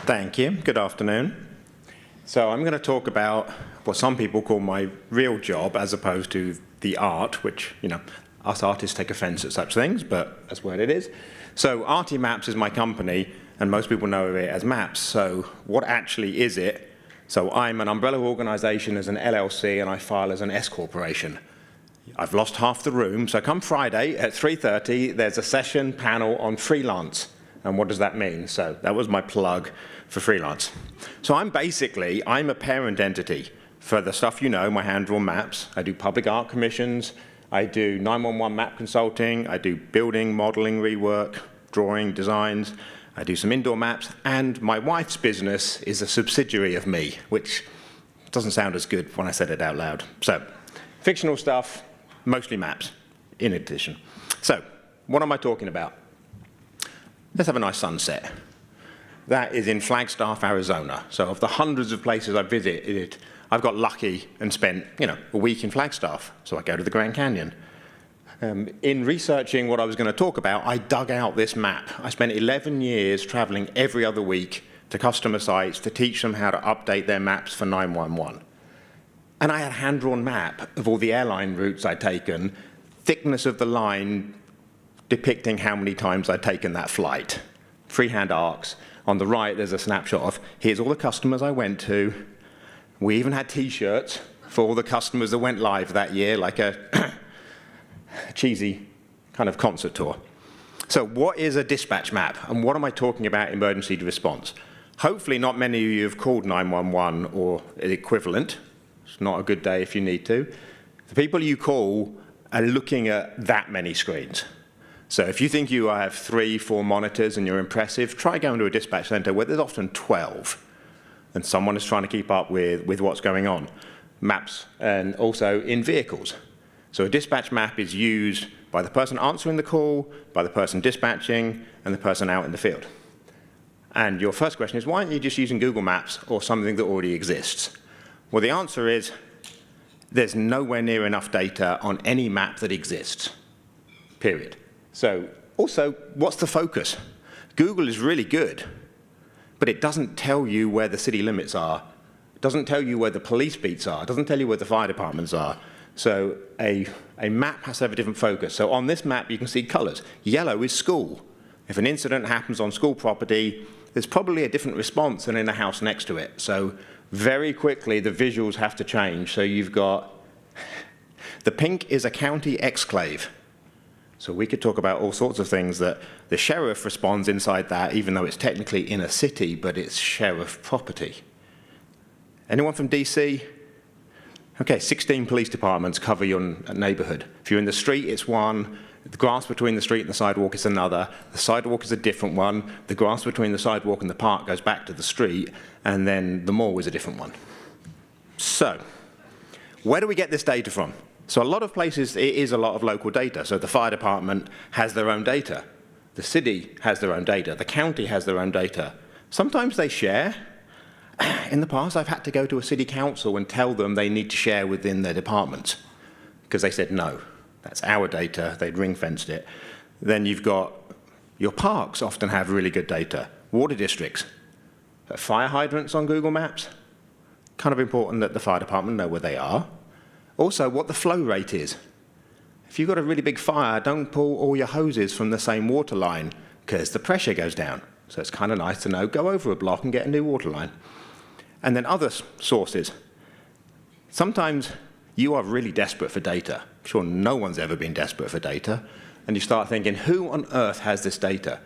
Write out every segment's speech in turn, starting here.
Thank you. Good afternoon. So I'm going to talk about what some people call my real job as opposed to the art, which, us artists take offense at such things, but that's what it is. So Artimaps is my company, and most people know it as Maps. So what actually is it? So I'm an umbrella organization as an LLC, and I file as an S corporation. I've lost half the room, so come Friday at 3:30, there's a session panel on freelance. And what does that mean? So that was my plug for freelance. So I'm a parent entity for the stuff my hand-drawn maps. I do public art commissions, I do 911 map consulting, I do building, modeling, rework, drawing, designs, I do some indoor maps, and my wife's business is a subsidiary of me, which doesn't sound as good when I said it out loud. So, fictional stuff, mostly maps, in addition. So, what am I talking about? Let's have a nice sunset. That is in Flagstaff, Arizona. So of the hundreds of places I've visited, I've got lucky and spent, a week in Flagstaff. So I go to the Grand Canyon. In researching what I was going to talk about, I dug out this map. I spent 11 years traveling every other week to customer sites to teach them how to update their maps for 911. And I had a hand-drawn map of all the airline routes I'd taken, thickness of the line depicting how many times I'd taken that flight. Freehand arcs. On the right, there's a snapshot of, here's all the customers I went to. We even had T-shirts for all the customers that went live that year, like a cheesy kind of concert tour. So what is a dispatch map? And what am I talking about emergency response? Hopefully not many of you have called 911 or equivalent. It's not a good day if you need to. The people you call are looking at that many screens. So if you think you have 3, 4 monitors and you're impressive, try going to a dispatch center where there's often 12, and someone is trying to keep up with what's going on. Maps, and also in vehicles. So a dispatch map is used by the person answering the call, by the person dispatching, and the person out in the field. And your first question is, why aren't you just using Google Maps or something that already exists? Well, the answer is, there's nowhere near enough data on any map that exists, period. So also, what's the focus? Google is really good, but it doesn't tell you where the city limits are. It doesn't tell you where the police beats are. It doesn't tell you where the fire departments are. So a map has to have a different focus. So on this map, you can see colors. Yellow is school. If an incident happens on school property, there's probably a different response than in a house next to it. So very quickly, the visuals have to change. So you've got, the pink is a county exclave. So we could talk about all sorts of things that the sheriff responds inside that, even though it's technically in a city, but it's sheriff property. Anyone from DC? Okay, 16 police departments cover your neighborhood. If you're in the street, it's one. The grass between the street and the sidewalk is another. The sidewalk is a different one. The grass between the sidewalk and the park goes back to the street, and then the mall is a different one. So, where do we get this data from? So a lot of places, it is a lot of local data. So the fire department has their own data. The city has their own data. The county has their own data. Sometimes they share. In the past, I've had to go to a city council and tell them they need to share within their department because they said, no, that's our data. They'd ring-fenced it. Then you've got your parks often have really good data. Water districts. Fire hydrants on Google Maps. Kind of important that the fire department know where they are. Also, what the flow rate is. If you've got a really big fire, don't pull all your hoses from the same water line because the pressure goes down. So it's kind of nice to know, go over a block and get a new water line. And then other sources. Sometimes you are really desperate for data. I'm sure no one's ever been desperate for data. And you start thinking, who on earth has this data?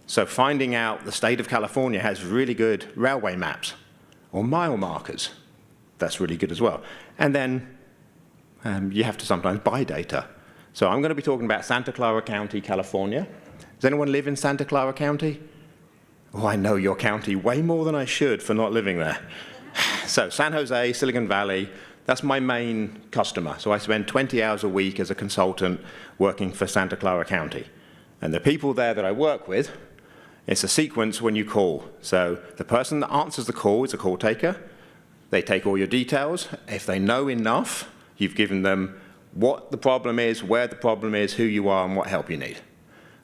So finding out the state of California has really good railway maps or mile markers. That's really good as well. And then you have to sometimes buy data. So I'm going to be talking about Santa Clara County, California. Does anyone live in Santa Clara County? Oh, I know your county way more than I should for not living there. So San Jose, Silicon Valley, that's my main customer. So I spend 20 hours a week as a consultant working for Santa Clara County. And the people there that I work with, it's a sequence when you call. So the person that answers the call is a call taker. They take all your details. If they know enough, you've given them what the problem is, where the problem is, who you are, and what help you need.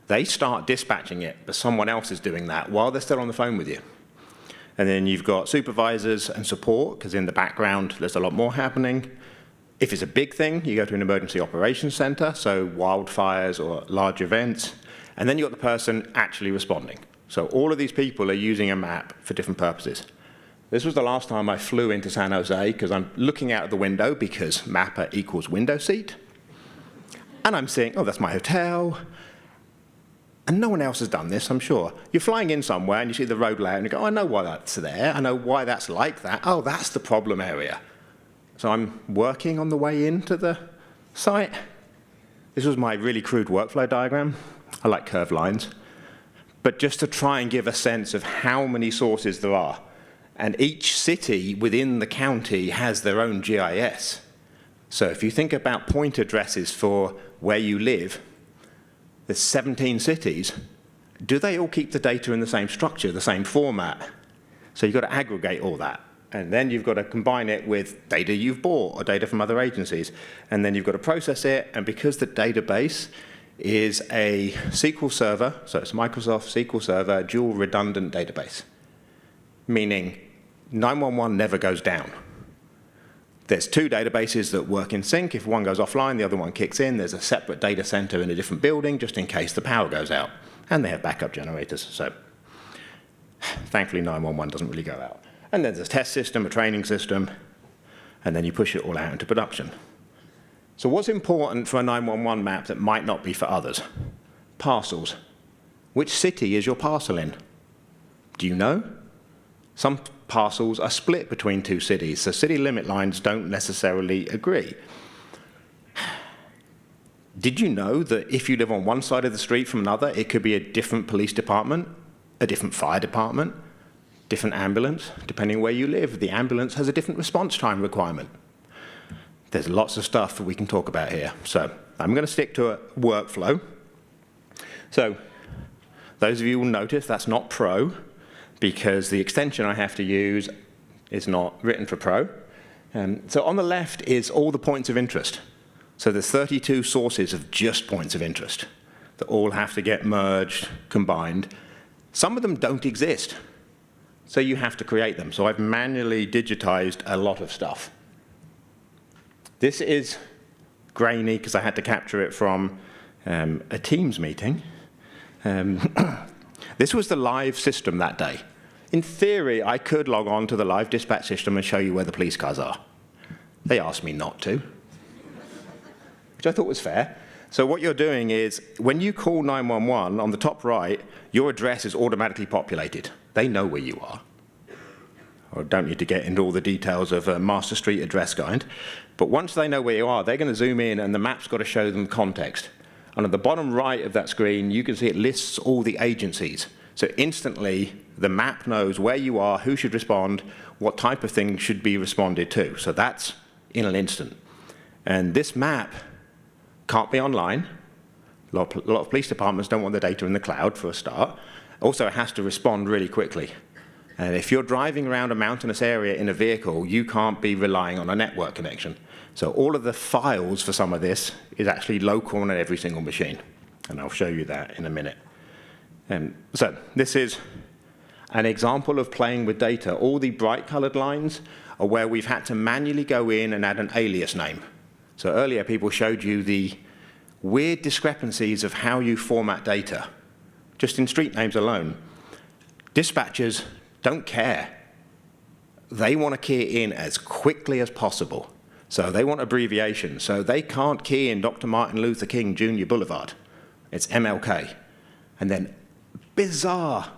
They start dispatching it, but someone else is doing that while they're still on the phone with you. And then you've got supervisors and support, because in the background, there's a lot more happening. If it's a big thing, you go to an emergency operations center, so wildfires or large events. And then you've got the person actually responding. So all of these people are using a map for different purposes. This was the last time I flew into San Jose, because I'm looking out of the window, because mapper equals window seat. And I'm seeing, oh, that's my hotel. And no one else has done this, I'm sure. You're flying in somewhere and you see the road layout and you go, oh, I know why that's there. I know why that's like that. Oh, that's the problem area. So I'm working on the way into the site. This was my really crude workflow diagram. I like curved lines. But just to try and give a sense of how many sources there are. And each city within the county has their own GIS. So if you think about point addresses for where you live, there's 17 cities. Do they all keep the data in the same structure, the same format? So you've got to aggregate all that. And then you've got to combine it with data you've bought or data from other agencies. And then you've got to process it. And because the database is a SQL server, so it's a Microsoft SQL Server dual redundant database, meaning 911 never goes down. There's two databases that work in sync. If one goes offline, the other one kicks in. There's a separate data center in a different building just in case the power goes out. And they have backup generators. So thankfully, 911 doesn't really go out. And then there's a test system, a training system, and then you push it all out into production. So what's important for a 911 map that might not be for others? Parcels. Which city is your parcel in? Do you know? Some parcels are split between two cities, so city limit lines don't necessarily agree. Did you know that if you live on one side of the street from another, it could be a different police department, a different fire department, different ambulance, depending where you live? The ambulance has a different response time requirement. There's lots of stuff that we can talk about here. So I'm going to stick to a workflow. So those of you will notice that's not Pro, because the extension I have to use is not written for Pro. So on the left is all the points of interest. So there's 32 sources of just points of interest that all have to get merged, combined. Some of them don't exist, so you have to create them. So I've manually digitized a lot of stuff. This is grainy because I had to capture it from a Teams meeting. This was the live system that day. In theory, I could log on to the live dispatch system and show you where the police cars are. They asked me not to, which I thought was fair. So what you're doing is, when you call 911, on the top right, your address is automatically populated. They know where you are. I don't need to get into all the details of a Master Street address guide. But once they know where you are, they're going to zoom in, and the map's got to show them context. And at the bottom right of that screen, you can see it lists all the agencies. So instantly, the map knows where you are, who should respond, what type of thing should be responded to. So that's in an instant. And this map can't be online. A lot of police departments don't want the data in the cloud, for a start. Also, it has to respond really quickly. And if you're driving around a mountainous area in a vehicle, you can't be relying on a network connection. So all of the files for some of this is actually local on every single machine. And I'll show you that in a minute. So this is an example of playing with data. All the bright colored lines are where we've had to manually go in and add an alias name. So earlier, people showed you the weird discrepancies of how you format data, just in street names alone. Dispatchers don't care. They want to key in as quickly as possible. So they want abbreviations. So they can't key in Dr. Martin Luther King Jr. Boulevard. It's MLK. And then bizarre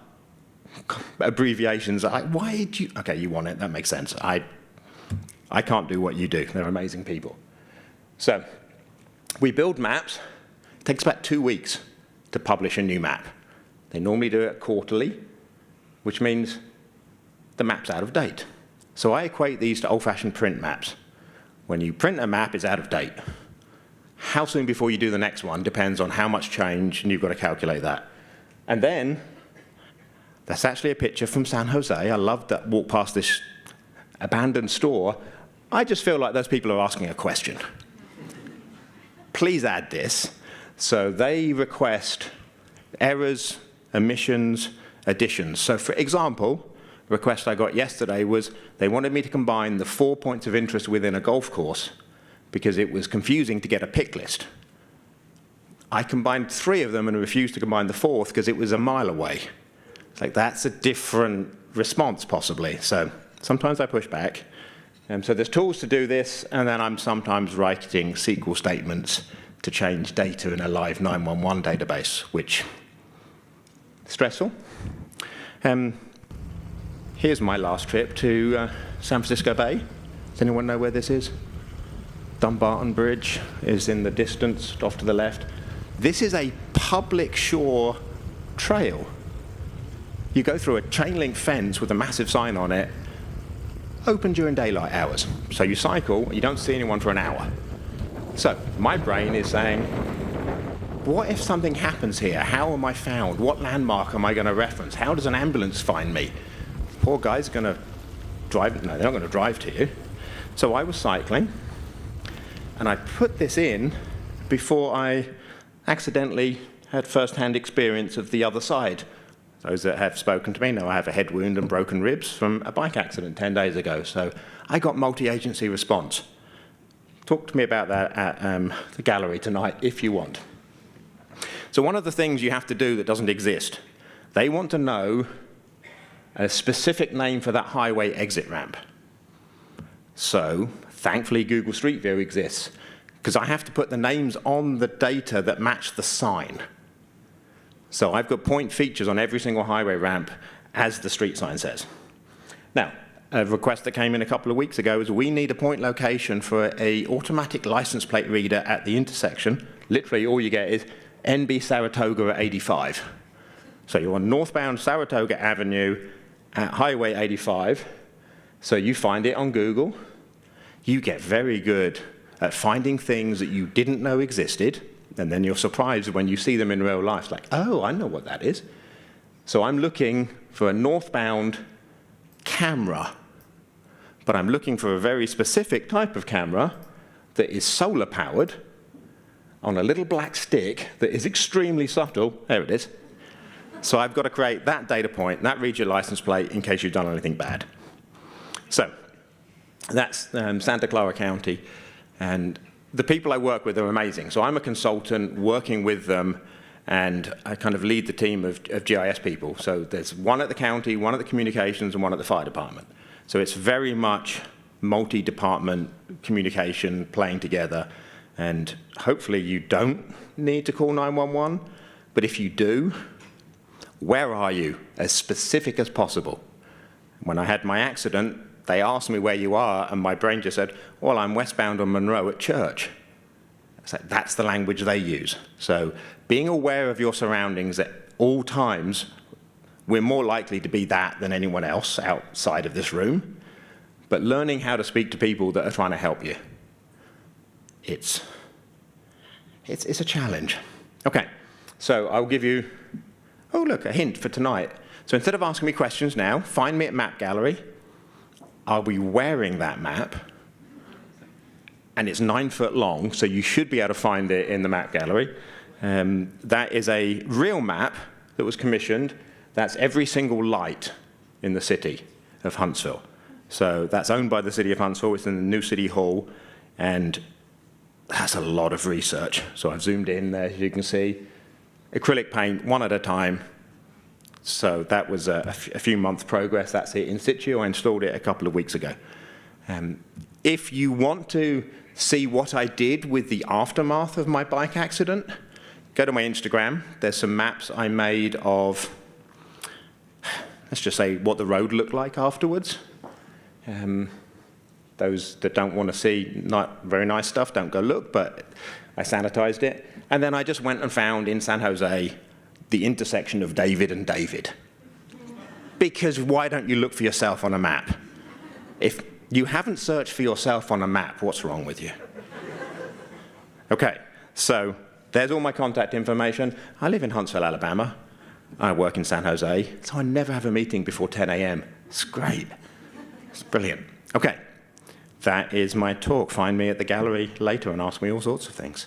abbreviations. Why do you? Okay, you want it. That makes sense. I can't do what you do. They're amazing people. So we build maps. It takes about 2 weeks to publish a new map. They normally do it quarterly, which means the map's out of date. So I equate these to old-fashioned print maps. When you print a map, it's out of date. How soon before you do the next one depends on how much change, and you've got to calculate that. And then, that's actually a picture from San Jose. I love that walk past this abandoned store. I just feel like those people are asking a question. Please add this. So they request errors, omissions, additions. So for example, request I got yesterday was they wanted me to combine the 4 points of interest within a golf course because it was confusing to get a pick list. I combined 3 of them and refused to combine the 4th because it was a mile away. It's like, that's a different response, possibly. So sometimes I push back. So there's tools to do this, and then I'm sometimes writing SQL statements to change data in a live 911 database, which is stressful. Here's my last trip to San Francisco Bay. Does anyone know where this is? Dumbarton Bridge is in the distance, off to the left. This is a public shore trail. You go through a chain link fence with a massive sign on it, open during daylight hours. So you cycle, you don't see anyone for an hour. So my brain is saying, what if something happens here? How am I found? What landmark am I going to reference? How does an ambulance find me? Poor guy's going to drive. No, they're not going to drive to you. So I was cycling, and I put this in before I accidentally had first-hand experience of the other side. Those that have spoken to me know I have a head wound and broken ribs from a bike accident 10 days ago. So I got multi-agency response. Talk to me about that at the gallery tonight if you want. So one of the things you have to do that doesn't exist, they want to know a specific name for that highway exit ramp. So thankfully Google Street View exists, because I have to put the names on the data that match the sign. So I've got point features on every single highway ramp as the street sign says. Now, a request that came in a couple of weeks ago is we need a point location for an automatic license plate reader at the intersection. Literally all you get is NB Saratoga at 85. So you're on northbound Saratoga Avenue at Highway 85. So you find it on Google. You get very good at finding things that you didn't know existed, and then you're surprised when you see them in real life, like, oh, I know what that is. So I'm looking for a northbound camera, but I'm looking for a very specific type of camera that is solar powered on a little black stick that is extremely subtle. There it is. So I've got to create that data point, that reads your license plate in case you've done anything bad. So that's Santa Clara County. And the people I work with are amazing. So I'm a consultant working with them, and I kind of lead the team of GIS people. So there's one at the county, one at the communications, and one at the fire department. So it's very much multi-department communication playing together. And hopefully you don't need to call 911, but if you do, where are you? As specific as possible. When I had my accident, they asked me where you are, and my brain just said, well, I'm westbound on Monroe at church. It's like, that's the language they use. So being aware of your surroundings at all times, we're more likely to be that than anyone else outside of this room. But learning how to speak to people that are trying to help you, it's a challenge. Okay, so I'll give you, oh look, a hint for tonight. So instead of asking me questions now, find me at Map Gallery. I'll be wearing that map, and it's 9 foot long, so you should be able to find it in the Map Gallery. That is a real map that was commissioned. That's every single light in the city of Huntsville. So that's owned by the city of Huntsville. It's in the new city hall, and that's a lot of research. So I've zoomed in there, as you can see. Acrylic paint, one at a time. So that was a few months progress. That's it in situ. I installed it a couple of weeks ago. If you want to see what I did with the aftermath of my bike accident, go to my Instagram. There's some maps I made of, let's just say, what the road looked like afterwards. Those that don't want to see not very nice stuff, don't go look, but I sanitized it. And then I just went and found in San Jose the intersection of David and David. Because why don't you look for yourself on a map? If you haven't searched for yourself on a map, what's wrong with you? Okay, so there's all my contact information. I live in Huntsville, Alabama. I work in San Jose, so I never have a meeting before 10 a.m. It's great. It's brilliant. Okay, that is my talk. Find me at the gallery later and ask me all sorts of things.